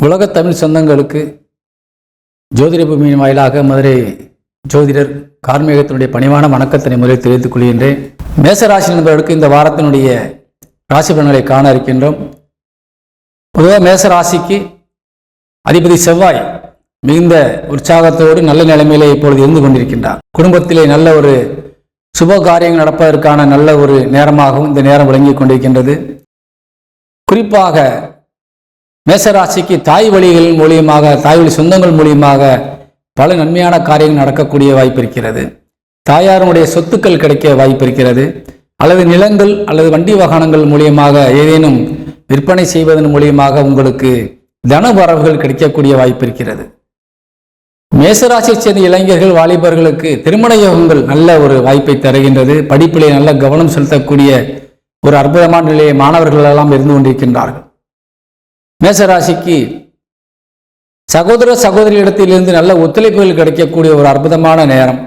உலக தமிழ் சொந்தங்களுக்கு ஜோதிட பூமியின் வாயிலாக மதுரை ஜோதிடர் கார்மேகத்தினுடைய பணிவான வணக்கத்தினை முதலில் தெரிவித்துக் கொள்கின்றேன். மேசராசி நண்பர்களுக்கு இந்த வாரத்தினுடைய ராசி பலன்களை காண இருக்கின்றோம். பொதுவாக மேசராசிக்கு அதிபதி செவ்வாய் மிகுந்த உற்சாகத்தோடு நல்ல நிலைமையிலே இப்பொழுது இருந்து கொண்டிருக்கின்றார். குடும்பத்திலே நல்ல ஒரு சுப காரியங்கள் நடப்பதற்கான நல்ல ஒரு நேரமாகவும் இந்த நேரம் விளங்கி கொண்டிருக்கின்றது. குறிப்பாக மேசராசிக்கு தாய் வழிகள் மூலியமாக, தாய் வழி சொந்தங்கள் மூலியமாக பல நன்மையான காரியங்கள் நடக்கக்கூடிய வாய்ப்பு இருக்கிறது. தாயாருடைய சொத்துக்கள் கிடைக்க வாய்ப்பு இருக்கிறது. அல்லது நிலங்கள் அல்லது வண்டி வாகனங்கள் மூலியமாக ஏதேனும் விற்பனை செய்வதன் மூலியமாக உங்களுக்கு தன வரவுகள் கிடைக்கக்கூடிய வாய்ப்பு இருக்கிறது. மேசராசியை சேர்ந்த இளைஞர்கள், வாலிபர்களுக்கு திருமண யோகங்கள் நல்ல ஒரு வாய்ப்பை தருகின்றது. படிப்பிலே நல்ல கவனம் செலுத்தக்கூடிய ஒரு அற்புதமான நிலையை மாணவர்கள் எல்லாம் இருந்து கொண்டிருக்கின்றார்கள். மேசராசிக்கு சகோதர சகோதரியிடத்திலிருந்து நல்ல ஒத்துழைப்புகள் கிடைக்கக்கூடிய ஒரு அற்புதமான நேரம்.